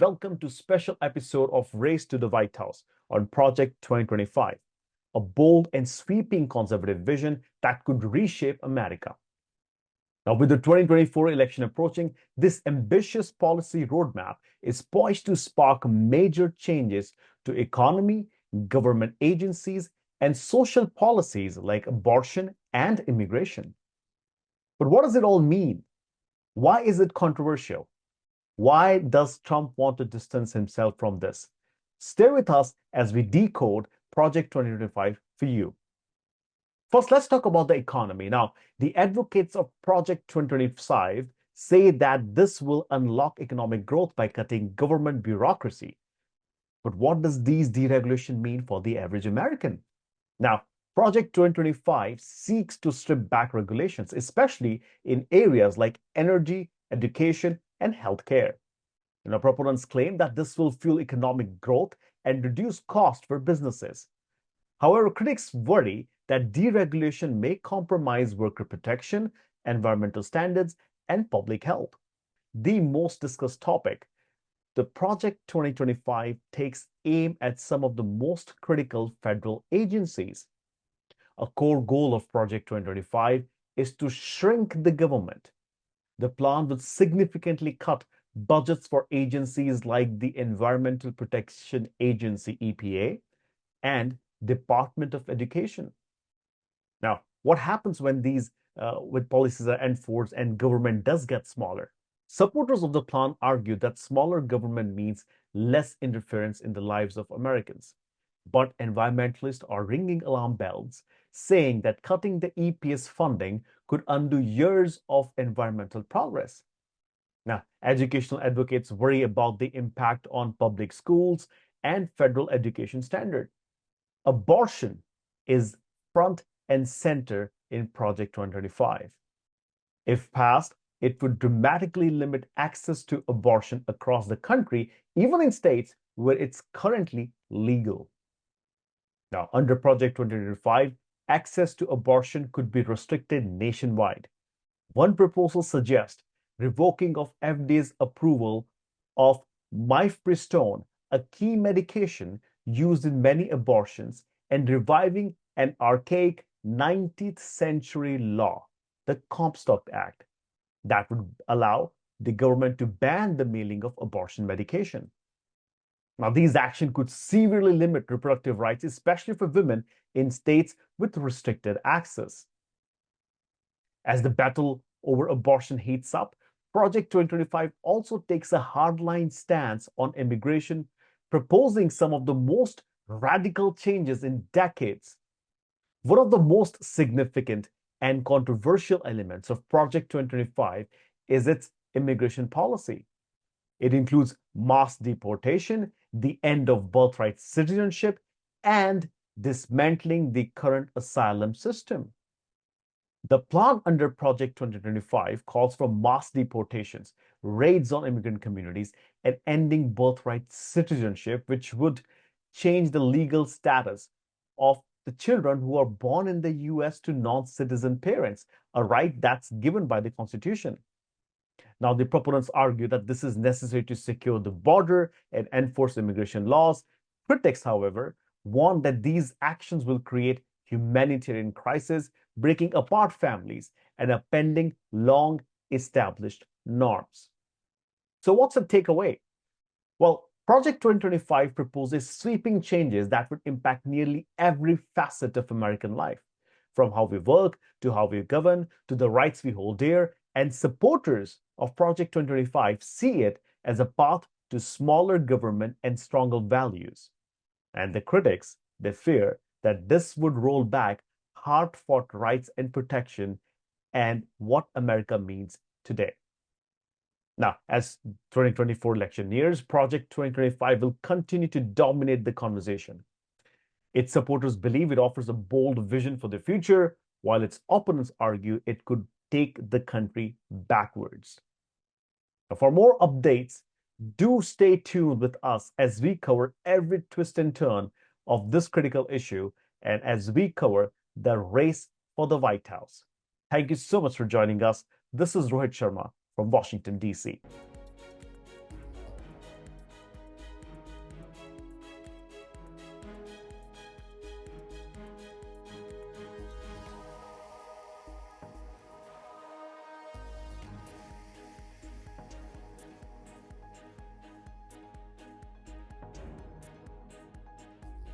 Welcome to special episode of Race to the White House on Project 2025, a bold and sweeping conservative vision that could reshape America. Now, with the 2024 election approaching, this ambitious policy roadmap is poised to spark major changes to economy, government agencies, and social policies like abortion and immigration. But what does it all mean? Why is it controversial? Why does Trump want to distance himself from this? Stay with us as we decode Project 2025 for you. First, let's talk about the economy. Now, the advocates of Project 2025 say that this will unlock economic growth by cutting government bureaucracy. But what does these deregulation mean for the average American? Now, Project 2025 seeks to strip back regulations, especially in areas like energy, education, and healthcare. Proponents claim that this will fuel economic growth and reduce costs for businesses. However, critics worry that deregulation may compromise worker protection, environmental standards, and public health. The most discussed topic, the Project 2025 takes aim at some of the most critical federal agencies. A core goal of Project 2025 is to shrink the government. The plan would significantly cut budgets for agencies like the Environmental Protection Agency, EPA, and Department of Education. Now, what happens when these policies are enforced and government does get smaller? Supporters of the plan argue that smaller government means less interference in the lives of Americans. But environmentalists are ringing alarm bells, saying that cutting the EPA's funding could undo years of environmental progress. Now, educational advocates worry about the impact on public schools and federal education standards. Abortion is front and center in Project 2025. If passed, it would dramatically limit access to abortion across the country, even in states where it's currently legal. Now, under Project 2025, access to abortion could be restricted nationwide. One proposal suggests revoking of FDA's approval of mifepristone, a key medication used in many abortions, and reviving an archaic 19th century law, the Comstock Act, that would allow the government to ban the mailing of abortion medication. Now, these actions could severely limit reproductive rights, especially for women in states with restricted access. As the battle over abortion heats up, Project 2025 also takes a hardline stance on immigration, proposing some of the most radical changes in decades. One of the most significant and controversial elements of Project 2025 is its immigration policy. It includes mass deportation, the end of birthright citizenship, and dismantling the current asylum system. The plan under Project 2025 calls for mass deportations, raids on immigrant communities, and ending birthright citizenship, which would change the legal status of the children who are born in the US to non-citizen parents, a right that's given by the Constitution. Now, the proponents argue that this is necessary to secure the border and enforce immigration laws. Critics, however, warn that these actions will create humanitarian crisis, breaking apart families and upending long-established norms. So what's the takeaway? Well, Project 2025 proposes sweeping changes that would impact nearly every facet of American life, from how we work to how we govern to the rights we hold dear, and supporters of Project 2025 see it as a path to smaller government and stronger values. And the critics, they fear that this would roll back hard-fought rights and protection and what America means today. Now, as 2024 election nears, Project 2025 will continue to dominate the conversation. Its supporters believe it offers a bold vision for the future, while its opponents argue it could take the country backwards. Now, for more updates, do stay tuned with us as we cover every twist and turn of this critical issue and as we cover the race for the White House. Thank you so much for joining us. This is Rohit Sharma from Washington, D.C.